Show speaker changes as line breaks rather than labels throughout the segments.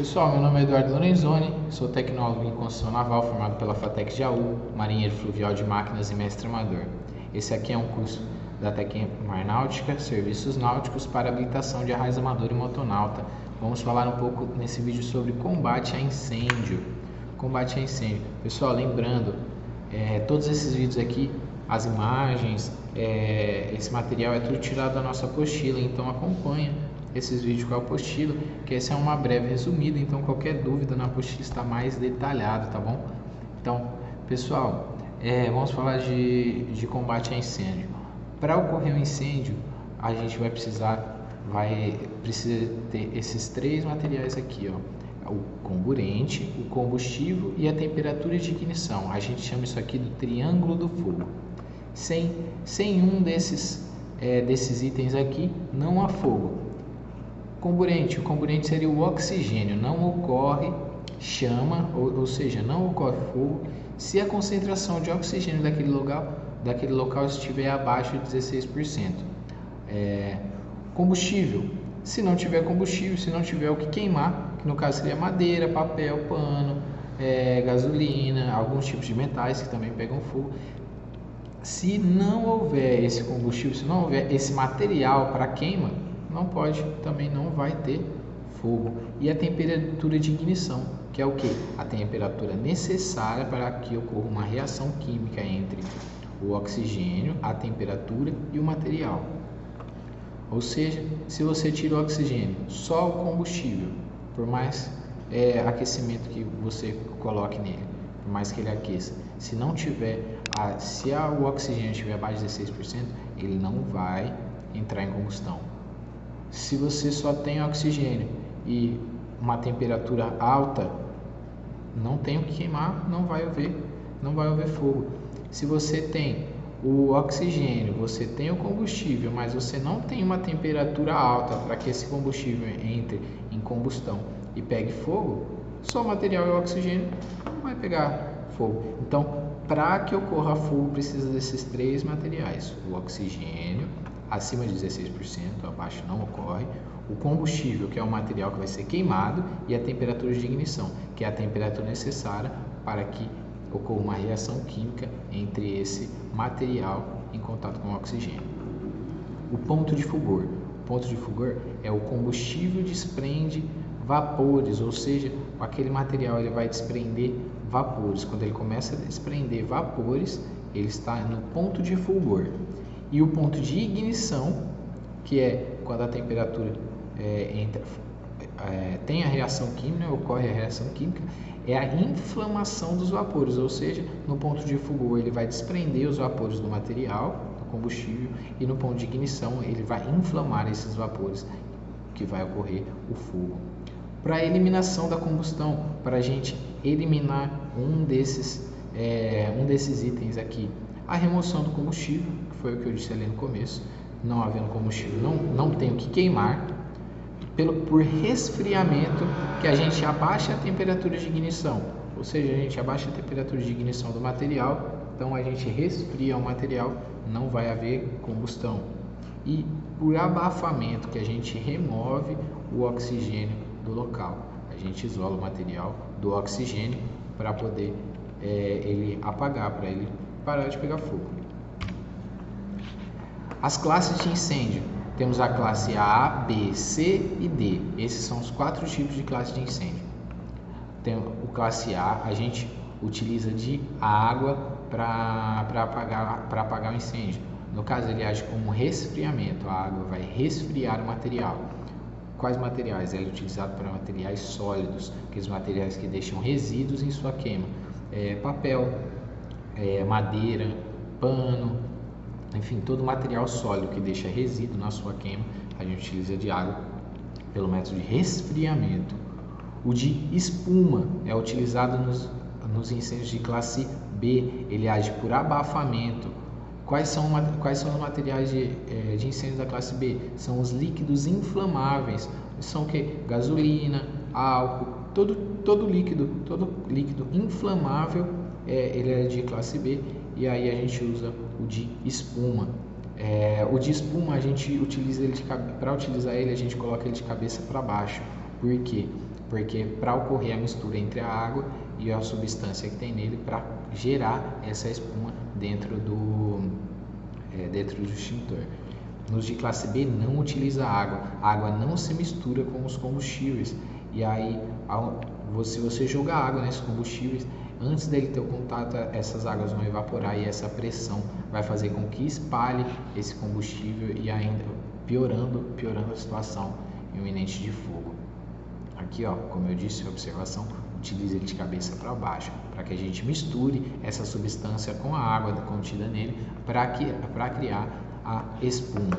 Pessoal, meu nome é Eduardo Lorenzoni, sou tecnólogo em construção naval formado pela FATEC Jaú, marinheiro fluvial de máquinas e mestre amador. Esse aqui é um curso da Tecmar Náutica, serviços náuticos para habilitação de arraias amador e motonauta. Vamos falar um pouco nesse vídeo sobre combate a incêndio. Combate a incêndio. Pessoal, lembrando, todos esses vídeos aqui, as imagens, esse material é tudo tirado da nossa apostila, então acompanha esses vídeos com a apostila, que essa é uma breve resumida, então qualquer dúvida na apostila está mais detalhado, tá bom? Então, pessoal, vamos falar de combate a incêndio. Para ocorrer um incêndio, a gente vai precisa ter esses três materiais aqui, ó: o comburente, o combustível e a temperatura de ignição. A gente chama isso aqui do triângulo do fogo. Sem um desses itens aqui, não há fogo. Comburente, o comburente seria o oxigênio, não ocorre chama, ou seja, não ocorre fogo se a concentração de oxigênio daquele local estiver abaixo de 16%. Combustível, se não tiver combustível, se não tiver o que queimar, que no caso seria madeira, papel, pano, gasolina, alguns tipos de metais que também pegam fogo. Se não houver esse combustível, se não houver esse material para queima, também não vai ter fogo. E a temperatura de ignição, que é o que? A temperatura necessária para que ocorra uma reação química entre o oxigênio, a temperatura e o material. Ou seja, se você tira o oxigênio, só o combustível, por mais aquecimento que você coloque nele, por mais que ele aqueça, se o oxigênio estiver abaixo de 16%, ele não vai entrar em combustão. Se você só tem oxigênio e uma temperatura alta, não tem o que queimar, não vai haver fogo. Se você tem o oxigênio, você tem o combustível, mas você não tem uma temperatura alta para que esse combustível entre em combustão e pegue fogo, só o material e o oxigênio não vai pegar fogo. Então, para que ocorra fogo, precisa desses três materiais: o oxigênio, acima de 16%, abaixo não ocorre, o combustível, que é o material que vai ser queimado, e a temperatura de ignição, que é a temperatura necessária para que ocorra uma reação química entre esse material em contato com o oxigênio. O ponto de fulgor. O ponto de fulgor é o combustível desprende vapores, ou seja, aquele material ele vai desprender vapores. Quando ele começa a desprender vapores, ele está no ponto de fulgor. E o ponto de ignição, que é quando a temperatura tem a reação química, ocorre a reação química, é a inflamação dos vapores, ou seja, no ponto de fulgor ele vai desprender os vapores do material, do combustível, e no ponto de ignição ele vai inflamar esses vapores, que vai ocorrer o fogo. Para a eliminação da combustão, para a gente eliminar um desses itens aqui, a remoção do combustível, que foi o que eu disse ali no começo. Não havendo combustível, não tem o que queimar. Por resfriamento, que a gente abaixa a temperatura de ignição, ou seja, a gente abaixa a temperatura de ignição do material, então a gente resfria o material, não vai haver combustão. E por abafamento, que a gente remove o oxigênio do local, a gente isola o material do oxigênio para poder ele apagar, para ele parar de pegar fogo. As classes de incêndio. Temos a classe A, B, C e D. Esses são os 4 tipos de classe de incêndio. Tem o classe A, a gente utiliza de água para apagar o incêndio. No caso, ele age como resfriamento. A água vai resfriar o material. Quais materiais? Ele é utilizado para materiais sólidos, aqueles materiais que deixam resíduos em sua queima. Papel, madeira, pano, enfim, todo material sólido que deixa resíduo na sua queima, a gente utiliza de água pelo método de resfriamento. O de espuma é utilizado nos incêndios de classe B, ele age por abafamento. Quais são os materiais de incêndio da classe B? São os líquidos inflamáveis, são o que? Gasolina, álcool, todo líquido inflamável, ele é de classe B, e aí a gente usa o de espuma. O de espuma a gente utiliza ele para utilizar ele, a gente coloca ele de cabeça para baixo. Por quê? porque para ocorrer a mistura entre a água e a substância que tem nele para gerar essa espuma dentro do extintor. Nos de classe B não utiliza água, a água não se mistura com os combustíveis, e aí se você jogar água nesses combustíveis, antes dele ter o contato, essas águas vão evaporar e essa pressão vai fazer com que espalhe esse combustível e ainda piorando a situação iminente de fogo. Aqui, ó, como eu disse, a observação, utilize ele de cabeça para baixo, para que a gente misture essa substância com a água contida nele para criar a espuma.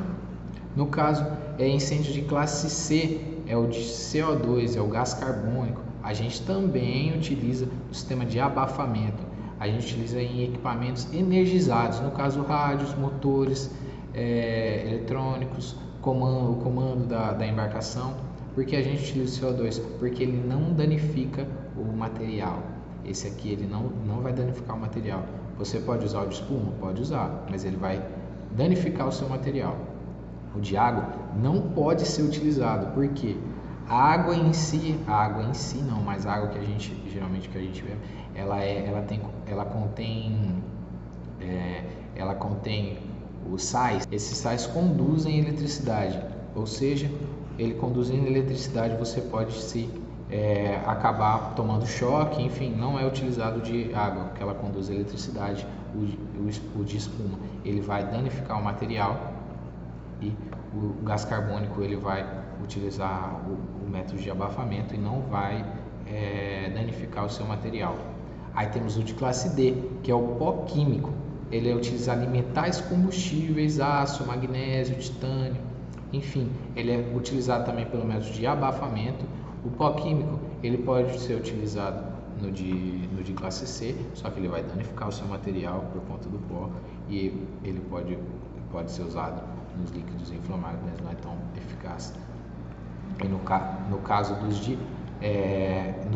No caso, incêndio de classe C, é o de CO2, é o gás carbônico. A gente também utiliza o sistema de abafamento. A gente utiliza em equipamentos energizados, no caso rádios, motores eletrônicos, o comando da embarcação. Por que a gente utiliza o CO2? Porque ele não danifica o material. Esse aqui ele não vai danificar o material. Você pode usar o de espuma? Pode usar, mas ele vai danificar o seu material. O de água não pode ser utilizado, porque a água em si não, mas a água que a gente geralmente vê, ela contém os sais. Esses sais conduzem eletricidade, ou seja, ele conduzindo eletricidade você pode acabar tomando choque, enfim, não é utilizado de água, que ela conduz eletricidade. O de espuma, ele vai danificar o material, e o gás carbônico ele vai utilizar o método de abafamento e não vai danificar o seu material. Aí temos o de classe D, que é o pó químico. Ele é utilizado em metais combustíveis, aço, magnésio, titânio, enfim, ele é utilizado também pelo método de abafamento. O pó químico ele pode ser utilizado no de classe C, só que ele vai danificar o seu material por conta do pó, e ele pode ser usado nos líquidos inflamáveis, mas não é tão eficaz. E no caso do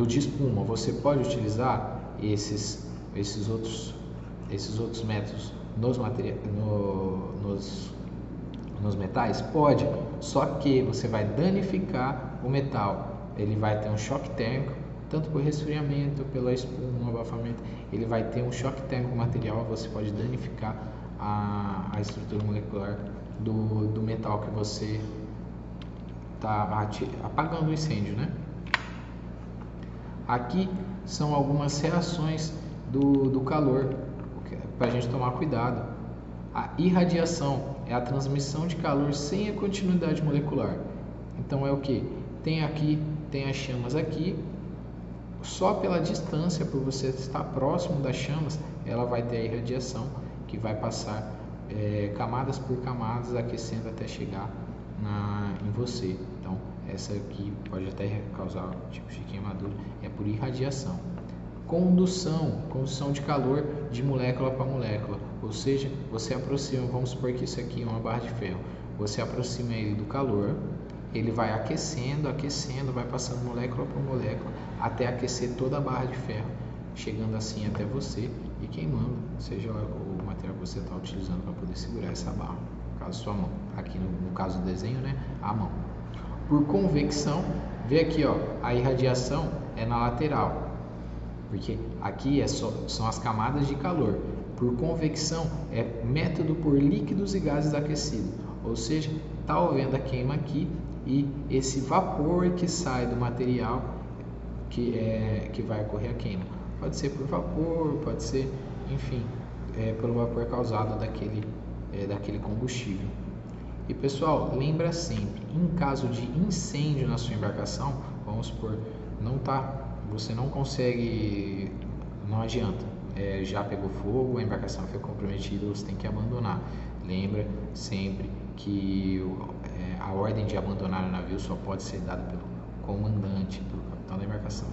de espuma, você pode utilizar esses outros métodos nos metais? Pode, só que você vai danificar o metal. Ele vai ter um choque térmico, tanto por resfriamento, pela espuma, abafamento, ele vai ter um choque térmico no material, você pode danificar a estrutura molecular do metal que você está apagando o incêndio, né? Aqui são algumas reações do calor para a gente tomar cuidado. A irradiação é a transmissão de calor sem a continuidade molecular. Então é o que? Tem as chamas aqui, só pela distância, por você estar próximo das chamas, ela vai ter a irradiação que vai passar camadas por camadas, aquecendo até chegar em você. Então essa aqui pode até causar tipos de queimadura, é por irradiação. Condução de calor de molécula para molécula, ou seja, você aproxima, vamos supor que isso aqui é uma barra de ferro, você aproxima ele do calor, ele vai aquecendo, vai passando molécula por molécula até aquecer toda a barra de ferro, chegando assim até você e queimando, seja o material que você está utilizando para poder segurar essa barra, no caso sua mão, aqui no caso do desenho, né, a mão. Por convecção, vê aqui, ó, a irradiação é na lateral, porque aqui são as camadas de calor. Por convecção é método por líquidos e gases aquecidos, ou seja, está havendo a queima aqui e esse vapor que sai do material que vai ocorrer a queima. Pode ser por vapor, pode ser, enfim, pelo vapor causado daquele combustível. E pessoal, lembra sempre, em caso de incêndio na sua embarcação, vamos supor, você não consegue, não adianta, já pegou fogo, a embarcação foi comprometida, você tem que abandonar. Lembra sempre que a ordem de abandonar o navio só pode ser dada pelo comandante, pelo capitão da embarcação.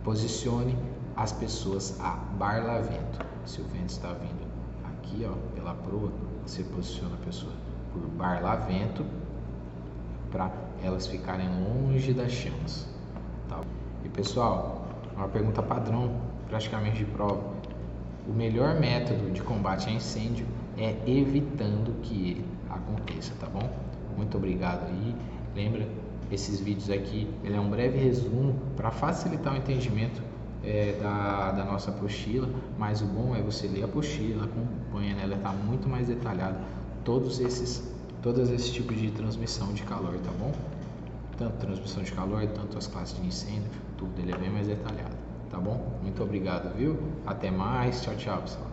Posicione as pessoas a barlavento. Se o vento está vindo aqui, ó, pela proa, você posiciona a pessoa por barlavento para elas ficarem longe das chamas. Tá? E pessoal, uma pergunta padrão, praticamente de prova: o melhor método de combate a incêndio é evitando que ele aconteça, tá bom? Muito obrigado aí. Lembra, esses vídeos aqui, ele é um breve resumo para facilitar o entendimento da nossa apostila, mas o bom é você ler a apostila, acompanha, né? Ela está muito mais detalhada, todos esses tipos de transmissão de calor, tá bom? Tanto transmissão de calor, tanto as classes de incêndio, tudo, ele é bem mais detalhado, tá bom? Muito obrigado, viu? Até mais, tchau, tchau, pessoal.